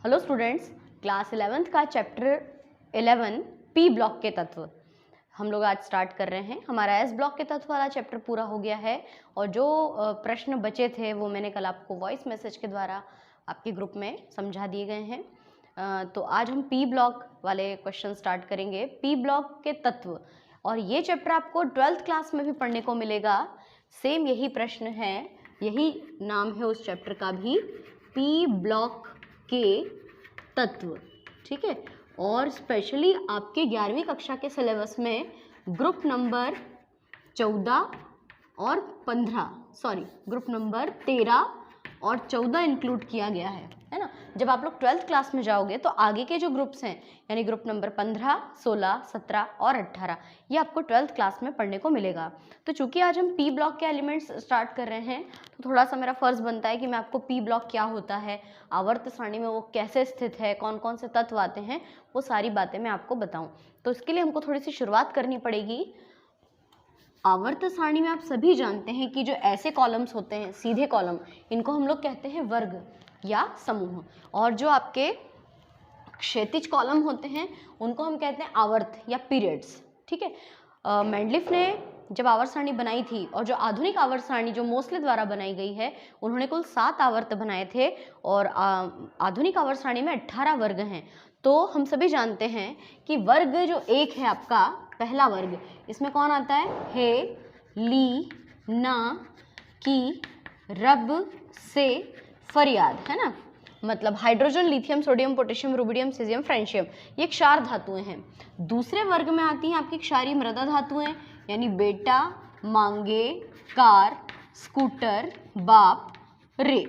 Hello students, class 11th का chapter 11 P block के तत्व हम लोग आज स्टार्ट कर रहे हैं। हमारा एस ब्लॉक के तत्व वाला चैप्टर पूरा हो गया है और जो प्रश्न बचे थे वो मैंने कल आपको वॉइस मैसेज के द्वारा आपके ग्रुप में समझा दिए गए हैं। तो आज हम पी ब्लॉक वाले क्वेश्चन स्टार्ट करेंगे, पी ब्लॉक के तत्व। और ये चैप्टर आपको 12th क्लास में भी पढ़ने को मिलेगा। सेम यही प्रश्न है, यही नाम है उस चैप्टर का भी, पी ब्लॉक के तत्व। ठीक है। और स्पेशली आपके 11वीं कक्षा के सिलेबस में ग्रुप नंबर 14 और 15 ग्रुप नंबर 13 और 14 इंक्लूड किया गया है ना। जब आप लोग 12th क्लास में जाओगे तो आगे के जो ग्रुप्स हैं यानी ग्रुप नंबर 15, 16, 17 और 18 ये आपको 12th क्लास में पढ़ने को मिलेगा। तो चूंकि आज हम पी ब्लॉक के एलिमेंट्स स्टार्ट कर रहे हैं तो थोड़ा सा मेरा फर्ज बनता है कि मैं आपको पी ब्लॉक क्या होता है, आवर्त सारणी में वो कैसे स्थित है, कौन कौन से तत्व आते हैं, वो सारी बातें मैं आपको बताऊं। तो इसके लिए हमको थोड़ी सी शुरुआत करनी पड़ेगी। आवर्त सारणी में आप सभी जानते हैं कि जो ऐसे कॉलम्स होते हैं, सीधे कॉलम, इनको हम लोग कहते हैं वर्ग या समूह। और जो आपके क्षैतिज कॉलम होते हैं उनको हम कहते हैं आवर्त या पीरियड्स। ठीक है। मेंडलीफ ने जब आवर्त सारणी बनाई थी और जो आधुनिक आवर्त सारणी जो मोस्ले द्वारा बनाई गई है उन्होंने कुल 7 आवर्त बनाए थे और आधुनिक आवर्त सारणी में 18 वर्ग हैं। तो हम सभी जानते हैं कि वर्ग जो एक है आपका पहला वर्ग, इसमें कौन आता है? हे, ली, ना, की, रब, से, फरियाद, है ना। मतलब hydrogen, lithium, sodium, potassium, rubidium, caesium, francium, ये क्षार धातुएं हैं। दूसरे वर्ग में आती हैं आपकी क्षारीय मृदा धातुएं यानी बेटा, मांगे, कार, स्कूटर, बाप, रे,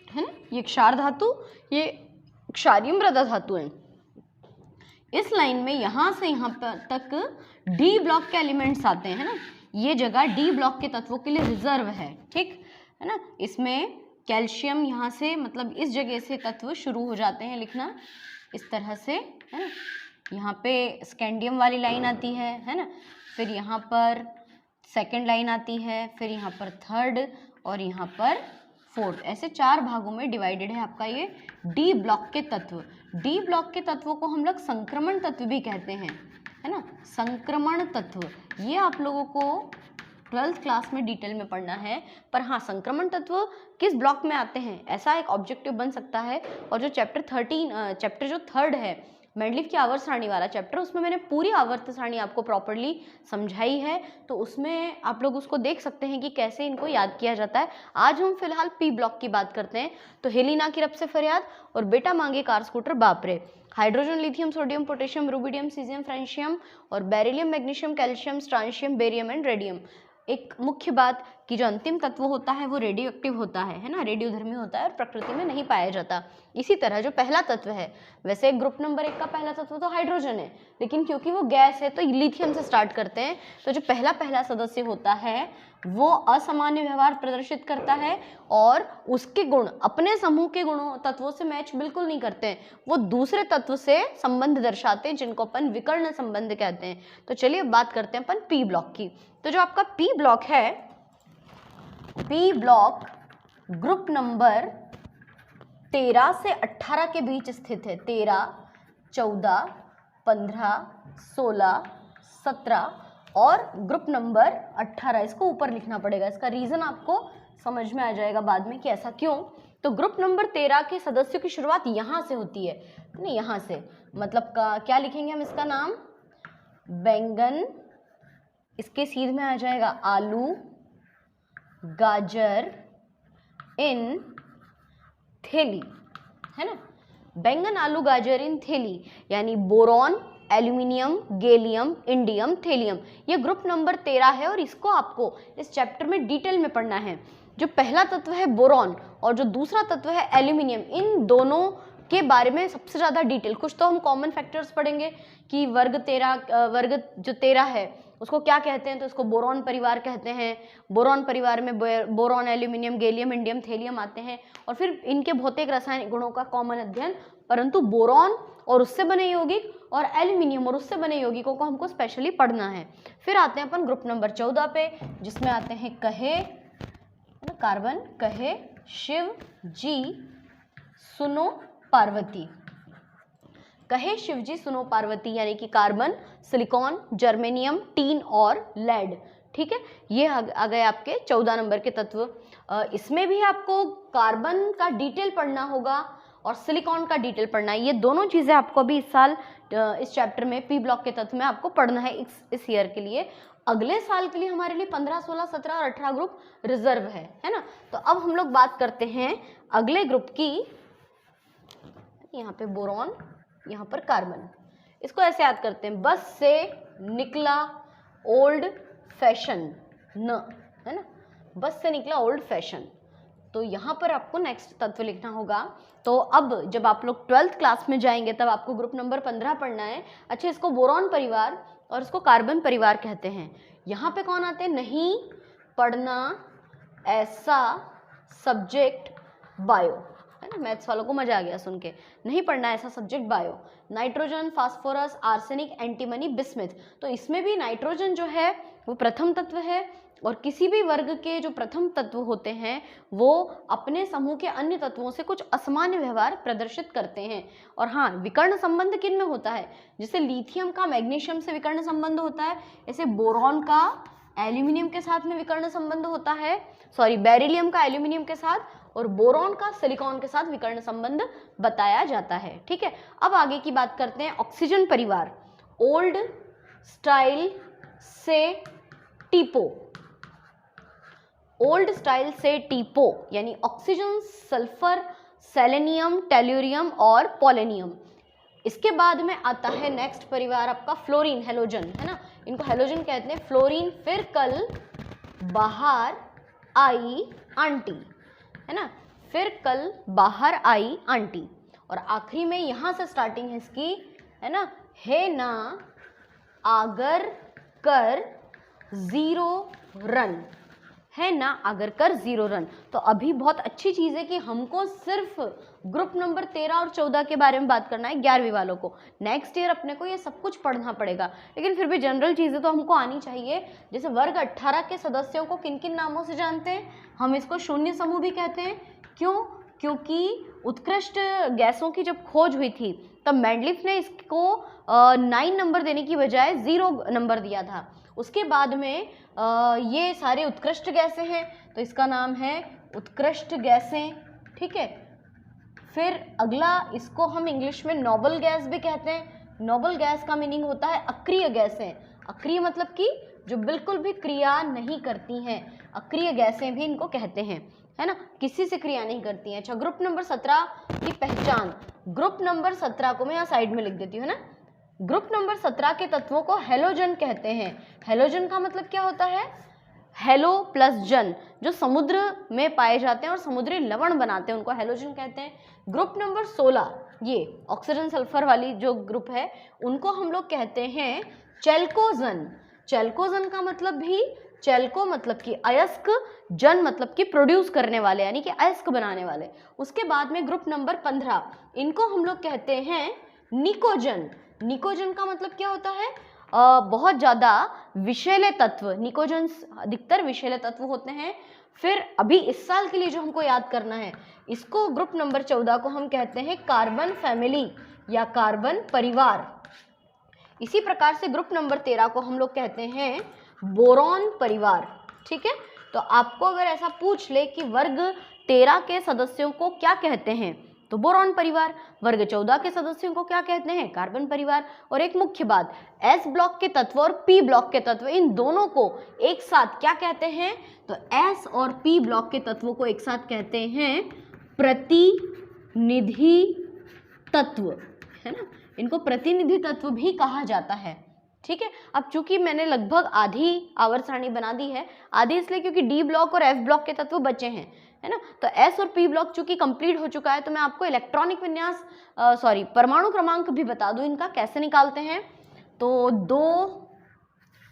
है ना। ये क्षार धातु, ये क्षारीय मृदा धातु हैं। इस लाइन में यहां से यहां तक डी ब्लॉक के एलिमेंट्स आते हैं, है ना। ये जगह डी ब्लॉक के तत्वों के लिए रिजर्व है, ठीक है ना। इसमें कैल्शियम यहाँ से मतलब इस जगह से तत्व शुरू हो जाते हैं लिखना इस तरह से, है ना। यहाँ पे स्कैंडियम वाली लाइन आती है ना। फिर यहाँ पर सेकंड लाइन आती है, फिर यहाँ पर थर्ड और यहाँ पर फोर्थ। ऐसे 4 भागों में डिवाइडेड है आपका ये डी ब्लॉक के तत्व। डी ब्लॉक के तत्वों को हम लोग संक्रमण तत्व भी कहते हैं, है ना। संक्रमण तत्व ये आप लोगों को 12th क्लास में डिटेल में पढ़ना है। पर हाँ, संक्रमण तत्व किस ब्लॉक में आते हैं ऐसा एक ऑब्जेक्टिव बन सकता है। और जो चैप्टर जो 3rd है मेंडलीफ की आवर्त सारणी वाला चैप्टर, उसमें मैंने पूरी आवर्त सारणी आपको प्रॉपर्ली समझाई है, तो उसमें आप लोग उसको देख सकते हैं कि कैसे इनको याद किया जाता है। आज हम फिलहाल पी ब्लॉक की बात करते हैं। तो हेलिना की रब से फरियाद और बेटा मांगे कार स्कूटर बाप रे, hydrogen, lithium, sodium, potassium, rubidium, caesium, francium और beryllium, magnesium, calcium, strontium, barium and radium. एक मुख्य बात कि जो अंतिम तत्व होता है वो रेडियो एक्टिव होता है ना, रेडियोधर्मी होता है और प्रकृति में नहीं पाया जाता। इसी तरह जो पहला तत्व है, वैसे ग्रुप नंबर 1 का पहला तत्व तो हाइड्रोजन है, लेकिन क्योंकि वो गैस है तो लिथियम से स्टार्ट करते हैं। तो जो पहला सदस्य होता है वो असामान्य व्यवहार प्रदर्शित करता है और उसके गुण अपने समूह के गुणों तत्वों से मैच बिल्कुल नहीं करते हैं, वो दूसरे तत्व से संबंध दर्शाते हैं जिनको अपन विकर्ण संबंध कहते हैं। तो चलिए अब बात करते हैं अपन पी ब्लॉक की। तो जो आपका पी ब्लॉक है, पी ब्लॉक ग्रुप नंबर 13 से 18 के बीच स्थित है। 13, 14, 15, 16, 17 और ग्रुप नंबर 18। इसको ऊपर लिखना पड़ेगा, इसका रीजन आपको समझ में आ जाएगा बाद में कि ऐसा क्यों। तो ग्रुप नंबर 13 के सदस्यों की शुरुआत यहाँ से होती है, नहीं यहाँ से, मतलब क्या लिखेंगे हम इसका नाम? बैंगन, इसके सीध में आ जाएगा आलू, गाजर, इन थैली, है ना। बैंगन, आलू, गाजर, इन थैली यानी boron, aluminium, gallium, indium, thallium, ये ग्रुप नंबर 13 है और इसको आपको इस चैप्टर में डिटेल में पढ़ना है। जो पहला तत्व है बोरॉन और जो दूसरा तत्व है एल्यूमिनियम, इन दोनों के बारे में सबसे ज़्यादा डिटेल। कुछ तो हम कॉमन फैक्टर्स पढ़ेंगे कि वर्ग जो 13 है उसको क्या कहते हैं, तो उसको बोरॉन परिवार कहते हैं। बोरॉन परिवार में boron, aluminium, gallium, indium, thallium आते हैं और फिर इनके भौतिक रासायनिक गुणों का कॉमन अध्ययन। परंतु बोरॉन और उससे बने यौगिक और एल्यूमिनियम और उससे बने यौगिकों को हमको स्पेशली पढ़ना है। फिर आते हैं अपन ग्रुप नंबर 14 पे, जिसमें आते हैं कहे, कार्बन, कहे, शिव, जी, सुनो, पार्वती। कहे शिवजी सुनो पार्वती, यानी कि कार्बन, सिलिकॉन, जर्मेनियम, टीन और लेड। ठीक है, ये आ गए आपके 14 नंबर के तत्व। इसमें भी आपको कार्बन का डिटेल पढ़ना होगा और सिलिकॉन का डिटेल पढ़ना है। ये दोनों चीज़ें आपको अभी इस साल इस चैप्टर में पी ब्लॉक के तत्व में आपको पढ़ना है इस ईयर के लिए। अगले साल के लिए हमारे लिए 15, 16, 17 और 18 ग्रुप रिजर्व है ना। तो अब हम लोग बात करते हैं अगले ग्रुप की। यहाँ पे बोरॉन, यहाँ पर कार्बन। इसको ऐसे याद करते हैं, बस से निकला ओल्ड फैशन न, है ना, बस से निकला ओल्ड फैशन। तो यहाँ पर आपको नेक्स्ट तत्व लिखना होगा। तो अब जब आप लोग 12th क्लास में जाएंगे तब आपको ग्रुप नंबर 15 पढ़ना है। अच्छा, इसको बोरॉन परिवार और इसको कार्बन परिवार कहते हैं। यहाँ पे कौन आते हैं? नहीं पढ़ना ऐसा सब्जेक्ट बायो, है ना, मैथ्स वालों को मजा आ गया सुन के। नहीं पढ़ना ऐसा subject bio. Nitrogen, phosphorus, arsenic, antimony, bismuth. तो इसमें भी नाइट्रोजन जो है वो प्रथम तत्व है और किसी भी वर्ग के जो प्रथम तत्व होते हैं वो अपने समूह के अन्य तत्वों से कुछ असामान्य व्यवहार प्रदर्शित करते हैं। और हाँ, विकर्ण संबंध किन में होता है? जैसे लिथियम का मैग्नीशियम से विकर्ण संबंध होता है, ऐसे बोरॉन का एल्यूमिनियम के साथ में विकर्ण संबंध होता है, बेरिलियम का एल्यूमिनियम के साथ, और बोरॉन का सिलिकॉन के साथ विकर्ण संबंध बताया जाता है। ठीक है, अब आगे की बात करते हैं ऑक्सीजन परिवार। ओल्ड स्टाइल से टीपो, ओल्ड स्टाइल से टीपो यानी ऑक्सीजन, सल्फर, सेलेनियम, टेल्यूरियम और पोलेनियम। इसके बाद में आता है नेक्स्ट परिवार आपका फ्लोरीन, हेलोजन, है ना, इनको हेलोजन कहते हैं। फ्लोरीन, फिर कल बाहर आई आंटी, है ना, फिर कल बाहर आई आंटी। और आखिरी में यहां से स्टार्टिंग है इसकी, है ना, है ना आगर कर 0 रन, है ना अगर कर 0 रन। तो अभी बहुत अच्छी चीज़ है कि हमको सिर्फ ग्रुप नंबर 13 और 14 के बारे में बात करना है 11वीं वालों को। नेक्स्ट ईयर अपने को ये सब कुछ पढ़ना पड़ेगा, लेकिन फिर भी जनरल चीज़ें तो हमको आनी चाहिए। जैसे वर्ग 18 के सदस्यों को किन किन नामों से जानते हैं? हम इसको शून्य समूह भी कहते हैं। क्यों? क्योंकि उत्कृष्ट गैसों की जब खोज हुई थी तब मेंडलीफ ने इसको 9 नंबर देने की बजाय 0 नंबर दिया था। उसके बाद में ये सारे उत्कृष्ट गैसें हैं तो इसका नाम है उत्कृष्ट गैसें। ठीक है, फिर अगला इसको हम इंग्लिश में नोबल गैस भी कहते हैं। नोबल गैस का मीनिंग होता है अक्रिय गैसें। अक्रिय मतलब कि जो बिल्कुल भी क्रिया नहीं करती हैं, अक्रिय गैसें भी इनको कहते हैं, है ना, किसी से क्रिया नहीं करती हैं। अच्छा, ग्रुप नंबर 17 की पहचान। ग्रुप नंबर 17 को मैं यहाँ साइड में लिख देती हूँ ना। ग्रुप नंबर 17 के तत्वों को हेलोजन कहते हैं। हेलोजन का मतलब क्या होता है? हेलो प्लस जन, जो समुद्र में पाए जाते हैं और समुद्री लवण बनाते हैं, उनको हेलोजन कहते हैं। ग्रुप नंबर 16 ये ऑक्सीजन सल्फर वाली जो ग्रुप है उनको हम लोग कहते हैं चेल्कोजन। चेल्कोजन का मतलब भी, चेल्को मतलब कि अयस्क, जन मतलब कि प्रोड्यूस करने वाले यानी कि अयस्क बनाने वाले। उसके बाद में ग्रुप नंबर 15 इनको हम लोग कहते हैं निकोजन। निकोजन का मतलब क्या होता है? बहुत ज़्यादा विषैले तत्व। निकोजन अधिकतर विषैले तत्व होते हैं। फिर अभी इस साल के लिए जो हमको याद करना है, इसको ग्रुप नंबर 14 को हम कहते हैं कार्बन फैमिली या कार्बन परिवार। इसी प्रकार से ग्रुप नंबर 13 को हम लोग कहते हैं बोरॉन परिवार। ठीक है, तो आपको अगर ऐसा पूछ ले कि वर्ग 13 के सदस्यों को क्या कहते हैं तो बोरॉन परिवार, वर्ग 14 के सदस्यों को क्या कहते हैं? कार्बन परिवार। और एक मुख्य बात, एस ब्लॉक के तत्व और पी ब्लॉक के तत्व, इन दोनों को एक साथ क्या कहते हैं? तो एस और पी ब्लॉक के तत्वों को एक साथ कहते हैं प्रतिनिधि तत्व, है ना, इनको प्रतिनिधि तत्व भी कहा जाता है। ठीक है, अब चूंकि मैंने लगभग आधी आवर्त सारणी बना दी है, आधी इसलिए क्योंकि डी ब्लॉक और एफ ब्लॉक के तत्व बचे हैं, है ना। तो एस और पी ब्लॉक चूंकि कंप्लीट हो चुका है तो मैं आपको इलेक्ट्रॉनिक विन्यास परमाणु क्रमांक भी बता दूं इनका कैसे निकालते हैं। तो 2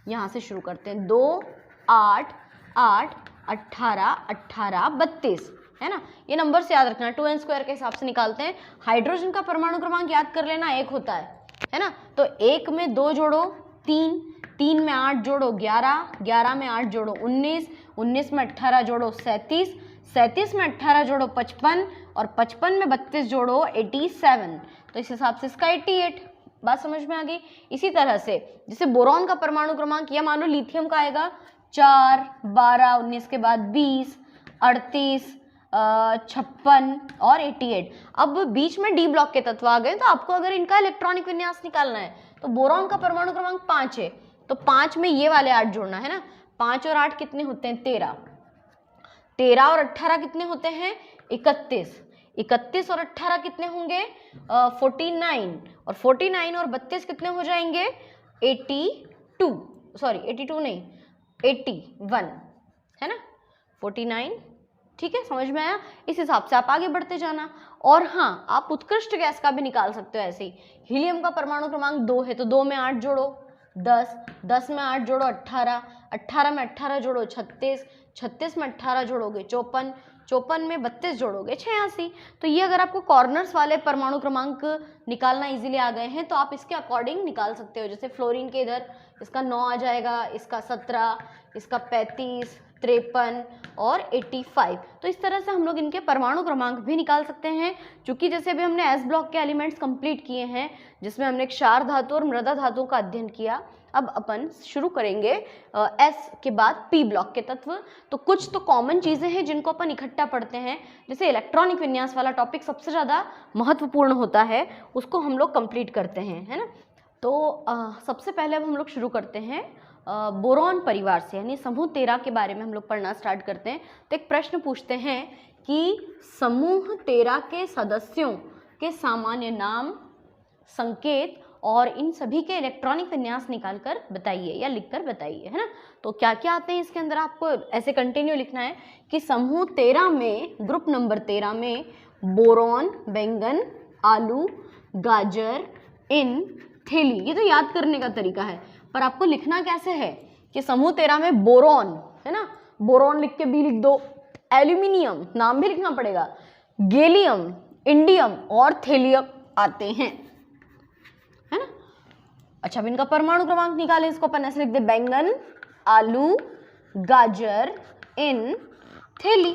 यहाँ से शुरू करते हैं, 2, 8, 8, 18, 18, 32, है ना। ये नंबर से याद रखना, 2n² के हिसाब से निकालते हैं। हाइड्रोजन का परमाणु क्रमांक याद कर लेना, 1 होता है ना। तो 1 में 2 जोड़ो 3, 3 में 8 जोड़ो 11, 11 में 8 जोड़ो 19, 19 में 18 जोड़ो 37, 37 में 18 जोड़ो 55 और 55 में 32 जोड़ो 87, तो इस हिसाब से इसका 88। बात समझ में आ गई। इसी तरह से जैसे बोरॉन का परमाणु क्रमांक या मान लो लिथियम का आएगा 4, 12, 19 के बाद 20, 38, 56 और 88। अब बीच में डी ब्लॉक के तत्व आ गए, तो आपको अगर इनका इलेक्ट्रॉनिक विन्यास निकालना है तो बोरॉन का परमाणु क्रमांक 5 है, तो 5 में ये वाले 8 जोड़ना है ना। 5 और 8 कितने होते हैं? 13। 13 और 18 कितने होते हैं? 31। 31 और 18 कितने होंगे? 49। और 49 और 32 कितने हो जाएंगे? 82, सॉरी 82 नहीं 81 है ना, 49। ठीक है, समझ में आया। इस हिसाब से आप आगे बढ़ते जाना। और हाँ, आप उत्कृष्ट गैस का भी निकाल सकते हो ऐसे ही। हीलियम का परमाणु क्रमांक 2 है, तो 2 में 8 जोड़ो 10, 10 में 8 जोड़ो 18, 18 में 18 जोड़ो 36, 36 में 18 जोड़ोगे 54, 54 में 32 जोड़ोगे 86। तो ये अगर आपको कॉर्नर्स वाले परमाणु क्रमांक निकालना इजीली आ गए हैं तो आप इसके अकॉर्डिंग निकाल सकते हो। जैसे फ्लोरीन के इधर इसका 9 आ जाएगा, इसका 17, इसका 35, 53 और 85। तो इस तरह से हम लोग इनके परमाणु क्रमांक भी निकाल सकते हैं। चूंकि जैसे अभी हमने एस ब्लॉक के एलिमेंट्स कंप्लीट किए हैं, जिसमें हमने क्षार धातु और मृदा धातु का अध्ययन किया, अब अपन शुरू करेंगे एस के बाद पी ब्लॉक के तत्व। तो कुछ तो कॉमन चीजें हैं जिनको अपन इकट्ठा पढ़ते हैं, जैसे इलेक्ट्रॉनिक विन्यास वाला टॉपिक सबसे ज़्यादा महत्वपूर्ण होता है, उसको हम लोग कंप्लीट करते हैं, है ना। तो सबसे पहले अब हम लोग शुरू करते हैं बोरॉन परिवार से, यानी समूह 13 के बारे में हम लोग पढ़ना स्टार्ट करते हैं। तो एक प्रश्न पूछते हैं कि समूह 13 के सदस्यों के सामान्य नाम, संकेत और इन सभी के इलेक्ट्रॉनिक विन्यास निकालकर बताइए या लिखकर बताइए, है ना। तो क्या क्या आते हैं इसके अंदर, आपको ऐसे कंटिन्यू लिखना है कि समूह 13 में, ग्रुप नंबर 13 में बोरॉन, बैंगन, आलू, गाजर, इन, थैली, ये तो याद करने का तरीका है, पर आपको लिखना कैसे है कि समूह 13 में बोरॉन, है ना, बोरॉन लिख के भी लिख दो, एल्यूमिनियम नाम भी लिखना पड़ेगा, गैलियम, इंडियम और थैलियम आते हैं, है ना। अच्छा, अब इनका परमाणु क्रमांक निकालें, इसको अपन ऐसे लिख दे, बैंगन, आलू, गाजर, इन, थैली।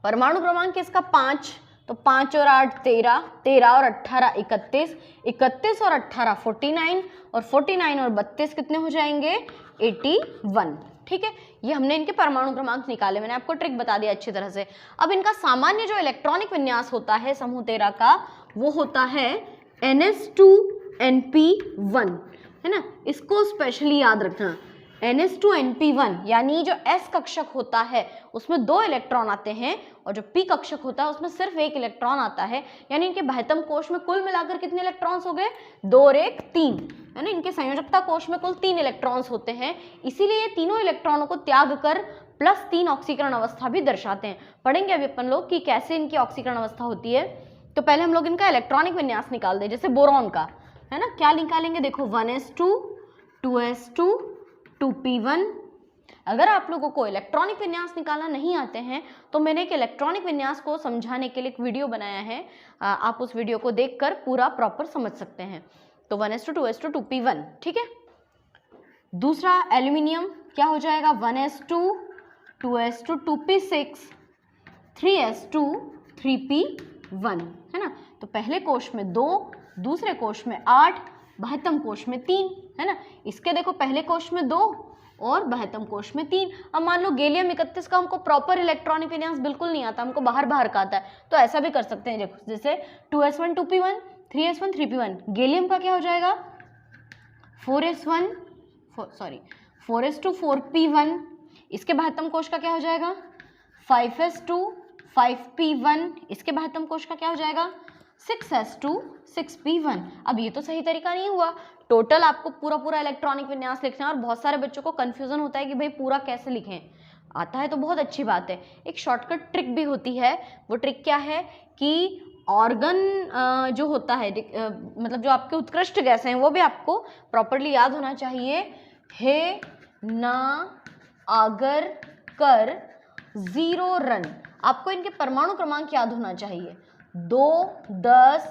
परमाणु क्रमांक इसका 5, तो 5 और 8 13, 13 और 18 31, 31 और 18 49 और 49 और 32 कितने हो जाएंगे? 81। ठीक है, ये हमने इनके परमाणु क्रमांक निकाले, मैंने आपको ट्रिक बता दिया अच्छी तरह से। अब इनका सामान्य जो इलेक्ट्रॉनिक विन्यास होता है समूह 13 का, वो होता है NS2NP1, है ना। इसको स्पेशली याद रखना, NS2NP1, यानी जो S कक्षक होता है उसमें 2 इलेक्ट्रॉन आते हैं और जो P कक्षक होता है उसमें सिर्फ 1 इलेक्ट्रॉन आता है। यानी इनके बाह्यतम कोश में कुल मिलाकर कितने इलेक्ट्रॉन्स हो गए? 2 और 1 3, है ना। इनके संयोजकता कोश में कुल 3 इलेक्ट्रॉन्स होते हैं, इसीलिए ये तीनों इलेक्ट्रॉनों को त्याग कर +3 ऑक्सीकरण अवस्था भी दर्शाते हैं। पढ़ेंगे अभी अपन लोग कि कैसे इनकी ऑक्सीकरण अवस्था होती है। तो पहले हम लोग इनका इलेक्ट्रॉनिक विन्यास निकाल दें, जैसे बोरॉन का, है ना। क्या निकालेंगे? देखो 1s2, 2s2, 2p1। अगर आप लोगों को इलेक्ट्रॉनिक विन्यास निकालना नहीं आते हैं तो मैंने एक इलेक्ट्रॉनिक विन्यास को समझाने के लिए एक वीडियो बनाया है, आप उस वीडियो को देखकर पूरा प्रॉपर समझ सकते हैं। तो 1s2, 2s2, 2p1, ठीक है। दूसरा एल्यूमिनियम क्या हो जाएगा? 1s2, 2s2, 2p6, 3s2, 3p1, है ना। तो पहले कोश में 2, दूसरे कोश में 8, बाह्यतम कोश में 3, है ना। इसके देखो पहले कोश में 2 और बाह्यतम कोश में 3। अब मान लो गैलियम 31 का हमको प्रॉपर इलेक्ट्रॉनिक विन्यास बिल्कुल नहीं आता, हमको बाहर बाहर का आता है, तो ऐसा भी कर सकते हैं। देखो जैसे 2s1, 2p1, 3s1, 3p1। Gallium का क्या हो जाएगा? 4s1, 4s2, 4p1। इसके बाह्यतम कोश का क्या हो जाएगा? 5s2, 5p1। इसके बाह्यतम कोश का क्या हो जाएगा? 6s2, 6p1। अब ये तो सही तरीका नहीं हुआ, टोटल आपको पूरा पूरा इलेक्ट्रॉनिक विन्यास लिखना है। और बहुत सारे बच्चों को कंफ्यूजन होता है कि भाई पूरा कैसे लिखें। आता है तो बहुत अच्छी बात है, एक शॉर्टकट ट्रिक भी होती है। वो ट्रिक क्या है कि ऑर्गन जो होता है, मतलब जो आपके उत्कृष्ट गैस हैं वो भी आपको प्रॉपरली याद होना चाहिए। हे, ना, आगर, कर, 0 रन, आपको इनके परमाणु क्रमांक याद होना चाहिए। 2, 10,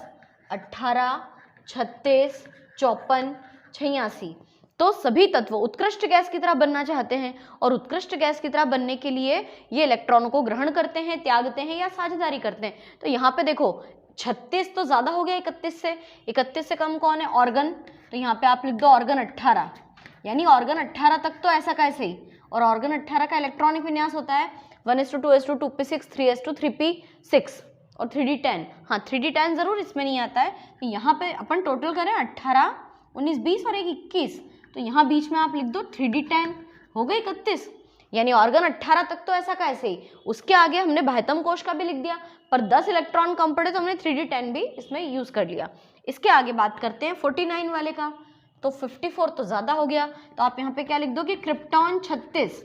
18, 36, 54, 86। तो सभी तत्व उत्कृष्ट गैस की तरह बनना चाहते हैं और उत्कृष्ट गैस की तरह बनने के लिए ये इलेक्ट्रॉनों को ग्रहण करते हैं, त्यागते हैं या साझेदारी करते हैं। तो यहाँ पे देखो 36 तो ज्यादा हो गया 31 से कम कौन है? ऑर्गन। तो यहाँ पे आप लिख दो ऑर्गन 18, यानी ऑर्गन 18 तक तो ऐसा कैसे ही, और ऑर्गन 18 का इलेक्ट्रॉनिक विन्यास होता है 1s2 2p6 3s2 3p6 और 3d10। हाँ 3d10 जरूर इसमें नहीं आता है। तो यहाँ पे अपन टोटल करें 18 19 20 और एक 21, तो यहाँ बीच में आप लिख दो 3d10, हो गए 31, यानी ऑर्गन 18 तक तो ऐसा कैसे ही। उसके आगे हमने बाह्यतम कोश का भी लिख दिया, पर 10 इलेक्ट्रॉन कम पड़े तो हमने 3d10 भी इसमें यूज कर लिया। इसके आगे बात करते हैं 49 वाले का। तो 54 तो ज्यादा हो गया, तो आप यहाँ पे क्या लिख दो कि क्रिप्टॉन 36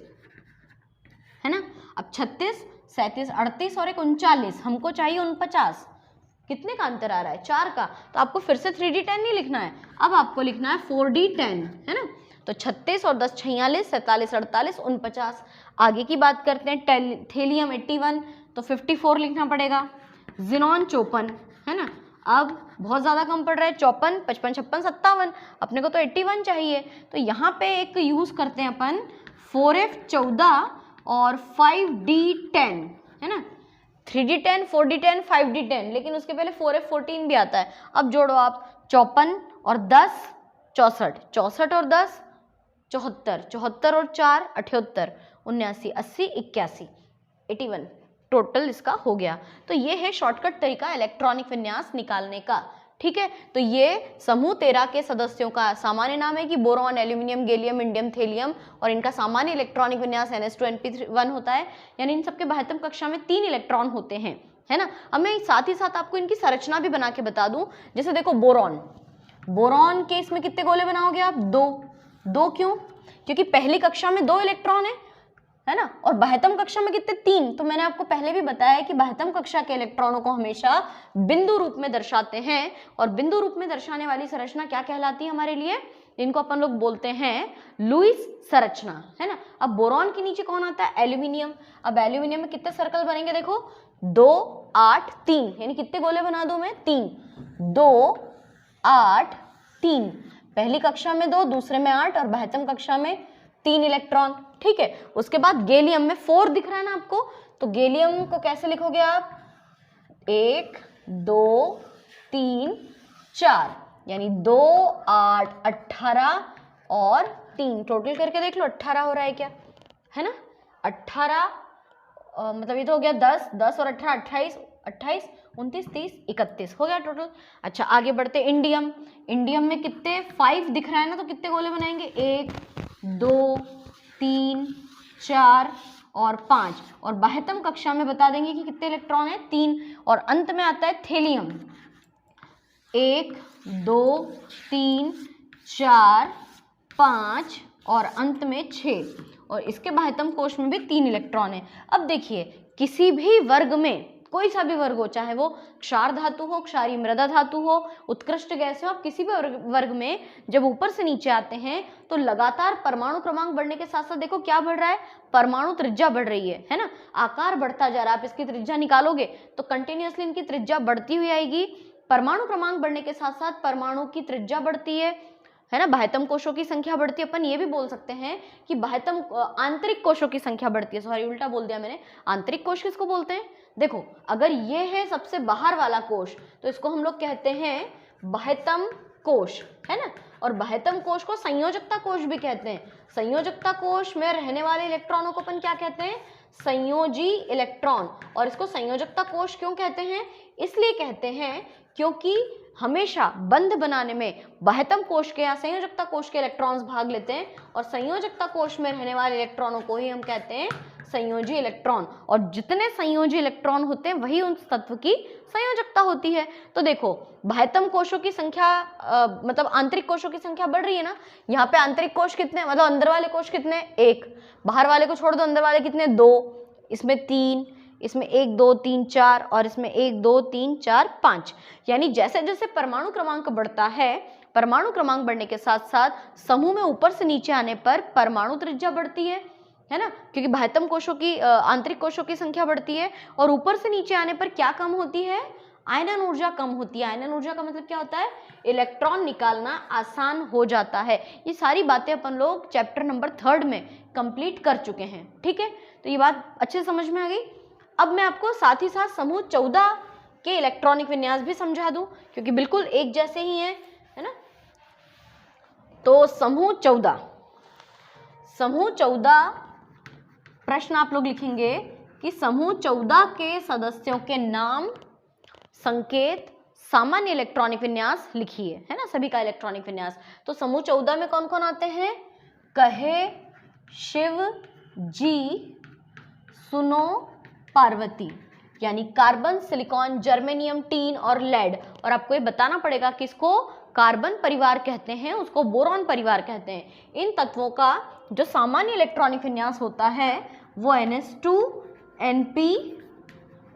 है ना। अब 36 37 38 और एक 39, हमको चाहिए 49। कितने का अंतर आ रहा है? 4 का। तो आपको फिर से 3d10 नहीं लिखना है, अब आपको लिखना है 4d10, है ना। तो 36 और 10 46 47 48 49। आगे की बात करते हैं थेलियम 81, तो 54 लिखना पड़ेगा। जिनॉन 54, है ना। अब बहुत ज़्यादा कम पड़ रहा है, 54 55 56 57, अपने को तो 81 चाहिए। तो यहाँ पे एक यूज़ करते हैं अपन 4f14 और 5d10, है ना। 3d10 4d10 5d10, लेकिन उसके पहले 4f14 भी आता है। अब जोड़ो आप 54 और 10 64, 64 और 10 74, 74 और 4 78, 79 80 81 81 टोटल इसका हो गया। तो ये है शॉर्टकट तरीका इलेक्ट्रॉनिक विन्यास निकालने का। ठीक है, तो ये समूह 13 के सदस्यों का सामान्य नाम है कि boron, aluminium, gallium, indium, thallium, और इनका सामान्य इलेक्ट्रॉनिक विन्यास NH2 होता है, यानी इन सबके बाह्यतम कक्षा में 3 इलेक्ट्रॉन होते हैं, है ना। अब मैं साथ ही साथ आपको इनकी संरचना भी बना के बता दूं। जैसे देखो बोरॉन के इसमें कितने गोले बनाओगे आप? 2 क्यों? क्योंकि पहली कक्षा में 2 इलेक्ट्रॉन है ना, और बाह्यतम कक्षा में कितने? 3। तो मैंने आपको पहले भी बताया कि बाह्यतम कक्षा के इलेक्ट्रॉनों को हमेशा बिंदु रूप में दर्शाते हैं, और बिंदु रूप में दर्शाने वाली संरचना क्या कहलाती है हमारे लिए? इनको अपन लोग बोलते हैं लुईस संरचना, है ना। अब बोरॉन के नीचे कौन आता है? एल्यूमिनियम। अब एल्यूमिनियम में कितने सर्कल बनेंगे? देखो 2 8 3, यानी कितने गोले बना दूं मैं? 3 2 8 3। पहली कक्षा में 2, दूसरे में 8 और बाह्यतम कक्षा में 3 इलेक्ट्रॉन। ठीक है, उसके बाद गैलियम में 4 दिख रहा है ना आपको, तो गैलियम को कैसे लिखोगे आप? 1 2 3 4, यानी 2 8 18 और 3, टोटल करके देख लो 18 हो रहा है क्या, है ना। 18 मतलब ये तो हो गया 10 और 18 28 28 29 30 31 हो गया टोटल। अच्छा आगे बढ़ते, इंडियम में कितने? 5 दिख रहा है ना, तो कितने गोले बनाएंगे? 1 2 3 4 और 5, और बाह्यतम कक्षा में बता देंगे कि कितने इलेक्ट्रॉन है? 3। और अंत में आता है थेलियम, 1 2 3 4 5 और अंत में 6, और इसके बाह्यतम कोश में भी 3 इलेक्ट्रॉन है। अब देखिए किसी भी वर्ग में, कोई सा भी वर्ग हो, चाहे वो क्षार धातु हो, क्षारीय मृदा धातु हो, उत्कृष्ट गैस हो, आप किसी भी वर्ग में जब ऊपर से नीचे आते हैं तो लगातार परमाणु क्रमांक बढ़ने के साथ साथ देखो क्या बढ़ रहा है? परमाणु त्रिज्या बढ़ रही है ना। आकार बढ़ता जा रहा है। आप इसकी त्रिज्या निकालोगे तो कंटिन्यूअसली इनकी त्रिज्या बढ़ती हुई आएगी। परमाणु क्रमांक बढ़ने के साथ साथ परमाणु की त्रिज्या बढ़ती है ना। बाह्यतम कोशों की संख्या बढ़ती है। अपन ये भी बोल सकते हैं कि बाह्यतम आंतरिक कोशों की संख्या बढ़ती है। सॉरी उल्टा बोल दिया मैंने। आंतरिक कोश किसको बोलते हैं? देखो अगर ये है सबसे बाहर वाला कोश तो इसको हम लोग कहते हैं बाह्यतम कोश, है ना। और बाह्यतम कोश को संयोजकता कोश भी कहते हैं। संयोजकता कोश में रहने वाले इलेक्ट्रॉनों को अपन क्या कहते हैं? संयोजी इलेक्ट्रॉन। और इसको संयोजकता कोश क्यों कहते हैं? इसलिए कहते हैं क्योंकि हमेशा बंध बनाने में बाह्यतम कोश के या संयोजकता कोश के इलेक्ट्रॉन्स भाग लेते हैं, और संयोजकता कोश में रहने वाले इलेक्ट्रॉनों को ही हम कहते हैं संयोजी इलेक्ट्रॉन। और जितने संयोजी इलेक्ट्रॉन होते हैं वही उन तत्व की संयोजकता होती है। तो देखो बाह्यतम कोशों की संख्या मतलब आंतरिक कोशों की संख्या बढ़ रही है ना। यहाँ पे आंतरिक कोश कितने, मतलब अंदर वाले कोश कितने? 1। बाहर वाले को छोड़ दो, अंदर वाले कितने? 2। इसमें 3, इसमें 1 2 3 4 और इसमें 1 2 3 4 5। यानी जैसे जैसे परमाणु क्रमांक बढ़ता है, परमाणु क्रमांक बढ़ने के साथ साथ समूह में ऊपर से नीचे आने पर परमाणु त्रिज्या बढ़ती है ना। क्योंकि बाह्यतम कोशों की आंतरिक कोशों की संख्या बढ़ती है, और ऊपर से नीचे आने पर क्या कम होती है? आयनन ऊर्जा कम होती है। आयनन ऊर्जा का मतलब क्या होता है, इलेक्ट्रॉन निकालना आसान हो जाता है। ये सारी बातें अपन लोग चैप्टर नंबर 3 में कंप्लीट कर चुके हैं, ठीक है। तो ये बात अच्छे से समझ में आ गई। अब मैं आपको साथ ही साथ समूह 14 के इलेक्ट्रॉनिक विन्यास भी समझा दूं, क्योंकि बिल्कुल एक जैसे ही हैं, है ना। तो समूह 14 प्रश्न आप लोग लिखेंगे कि समूह 14 के सदस्यों के नाम, संकेत, सामान्य इलेक्ट्रॉनिक विन्यास लिखिए, है ना, सभी का इलेक्ट्रॉनिक विन्यास। तो समूह 14 में कौन कौन आते हैं, कहे, शिव, जी, सुनो, पार्वती, यानी कार्बन, सिलिकॉन, जर्मेनियम, टीन और लेड। और आपको ये बताना पड़ेगा कि इसको कार्बन परिवार कहते हैं, उसको बोरॉन परिवार कहते हैं। इन तत्वों का जो सामान्य इलेक्ट्रॉनिक विन्यास होता है वो NH2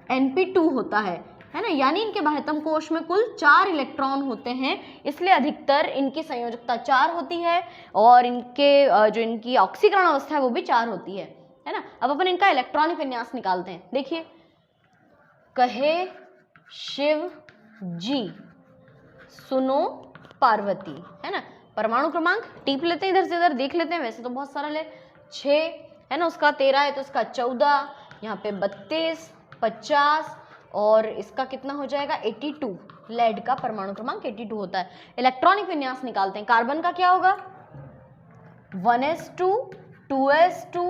NP2 होता है ना। यानी इनके बाह्यतम कोश में कुल 4 इलेक्ट्रॉन होते हैं, इसलिए अधिकतर इनकी संयोजकता 4 होती है और इनके जो इनकी ऑक्सीकरण अवस्था है वो भी 4 होती है ना। अब अपन इनका इलेक्ट्रॉनिक विन्यास निकालते हैं। देखिए, कहे, शिव, जी, सुनो, पार्वती, है ना। परमाणु क्रमांक टीप लेते हैं, इधर से इधर देख लेते हैं, वैसे तो बहुत सरल है। 6 है ना, उसका 13 है तो इसका 14, यहाँ पे 32, 50 और इसका कितना हो जाएगा 82। लेड का परमाणु क्रमांक 82 होता है। इलेक्ट्रॉनिक विन्यास निकालते हैं। कार्बन का क्या होगा, 1s2 2s2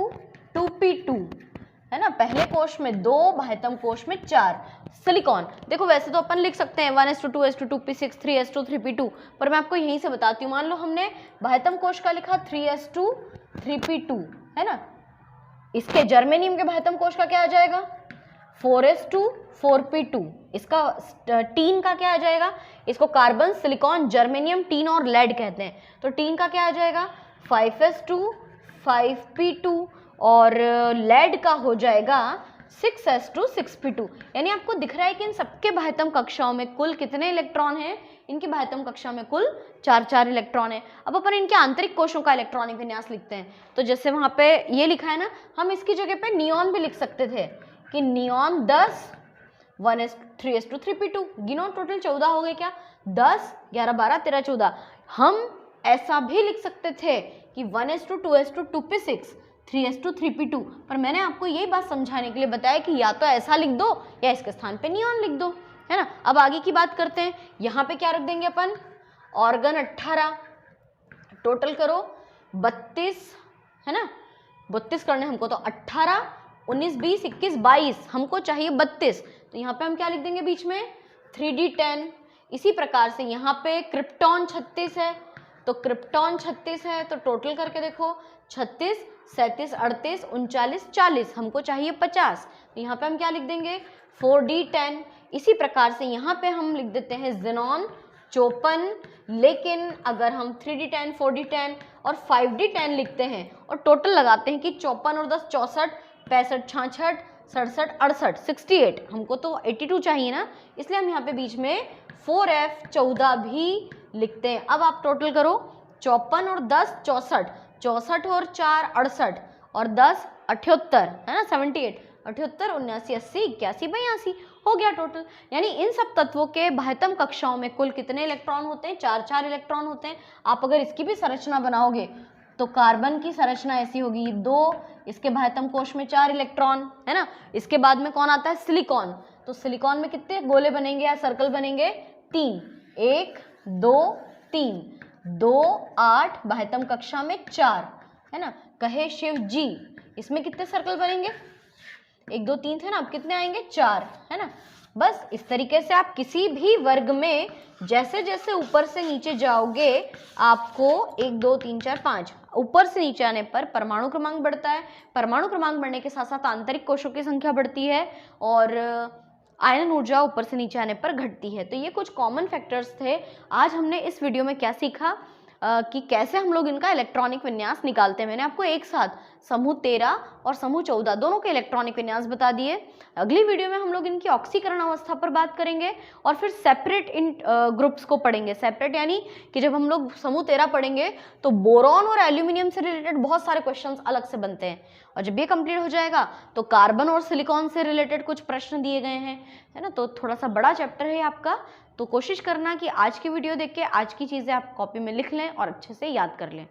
2p2, है ना। पहले कोश में 2, बाह्यतम कोश में 4। सिलिकॉन, देखो वैसे तो अपन लिख सकते हैं 1s2 2s2 2p6 3s2 3p2, पर मैं आपको यहीं से बताती हूँ। मान लो हमने बाह्यतम कोश का लिखा 3s2 3p2, है ना। इसके जर्मेनियम के बाह्यतम कोश का क्या आ जाएगा 4s2 4p2। इसका टीन का क्या आ जाएगा, इसको कार्बन, सिलिकॉन, जर्मेनियम, टीन और लेड कहते हैं। तो टीन का क्या आ जाएगा 5s2 5p2 और लेड का हो जाएगा 6s2 6p2। यानी आपको दिख रहा है कि इन सबके बाह्यतम कक्षाओं में कुल कितने इलेक्ट्रॉन हैं, इनकी बाह्यतम कक्षा में कुल 4 इलेक्ट्रॉन है। अब अपन इनके आंतरिक कोशों का इलेक्ट्रॉनिक विन्यास लिखते हैं। तो जैसे वहां पे ये लिखा है ना, हम इसकी जगह पे नियॉन भी लिख सकते थे कि नियॉन 10 1s3s2 3p2। गिनो, टोटल 14 हो गए क्या, 10 11 12 13 14। हम ऐसा भी लिख सकते थे कि 1s2 2s2 2p6 3s2 3p2, पर मैंने आपको यही बात समझाने के लिए बताया कि या तो ऐसा लिख दो या इसके स्थान पे नियॉन लिख दो, है ना। अब आगे की बात करते हैं। यहाँ पे क्या रख देंगे अपन, ऑर्गन 18, टोटल करो 32, है ना। 32 करने हमको, तो 18 19 20 21 22, हमको चाहिए 32। तो यहाँ पे हम क्या लिख देंगे बीच में 3d10। इसी प्रकार से यहाँ पे क्रिप्टॉन 36 है, तो क्रिप्टॉन 36 है, तो टोटल करके देखो 36 37 38 39 40, हमको चाहिए 50। तो यहाँ पे हम क्या लिख देंगे 4d10। इसी प्रकार से यहाँ पे हम लिख देते हैं ज़ेनॉन 54। लेकिन अगर हम 3d10 4d10 और 5d10 लिखते हैं और टोटल लगाते हैं कि 54 और 10 64 65 66 67 68 68, हमको तो 82 चाहिए ना, इसलिए हम यहाँ पे बीच में 4f14 भी लिखते हैं। अब आप टोटल करो 54 और 10 64, 64 और 4 68 और 10 78, है ना 78 78 79 80 81 82 हो गया टोटल। यानी इन सब तत्वों के बाह्यतम कक्षाओं में कुल कितने इलेक्ट्रॉन होते हैं, 4 इलेक्ट्रॉन होते हैं। आप अगर इसकी भी संरचना बनाओगे तो कार्बन की संरचना ऐसी होगी 2, इसके बाह्यतम कोश में 4 इलेक्ट्रॉन, है ना। इसके बाद में कौन आता है सिलिकॉन, तो सिलिकॉन में कितने गोले बनेंगे या सर्कल बनेंगे 3, 1 2 3, 2 8, बाह्यतम कक्षा में 4, है ना। कहे शिव जी, इसमें कितने सर्कल बनेंगे 1 2 3 थे ना, अब कितने आएंगे 4, है ना। बस इस तरीके से आप किसी भी वर्ग में जैसे जैसे ऊपर से नीचे जाओगे आपको 1 2 3 4 5 ऊपर से नीचे आने पर परमाणु क्रमांक बढ़ता है। परमाणु क्रमांक बढ़ने के साथ साथ आंतरिक कोशों की संख्या बढ़ती है और आयन ऊर्जा ऊपर से नीचे आने पर घटती है। तो ये कुछ कॉमन फैक्टर्स थे। आज हमने इस वीडियो में क्या सीखा कि कैसे हम लोग इनका इलेक्ट्रॉनिक विन्यास निकालते हैं। मैंने आपको एक साथ समूह 13 और समूह 14 दोनों के इलेक्ट्रॉनिक विन्यास बता दिए। अगली वीडियो में हम लोग इनकी ऑक्सीकरण अवस्था पर बात करेंगे और फिर सेपरेट इन ग्रुप्स को पढ़ेंगे। सेपरेट यानी कि जब हम लोग समूह 13 पढ़ेंगे तो बोरॉन और एल्यूमिनियम से रिलेटेड बहुत सारे क्वेश्चंस अलग से बनते हैं, और जब ये कंप्लीट हो जाएगा तो कार्बन और सिलिकॉन से रिलेटेड कुछ प्रश्न दिए गए हैं, है ना। तो थोड़ा सा बड़ा चैप्टर है आपका, तो कोशिश करना कि आज की वीडियो देख के आज की चीज़ें आप कॉपी में लिख लें और अच्छे से याद कर लें।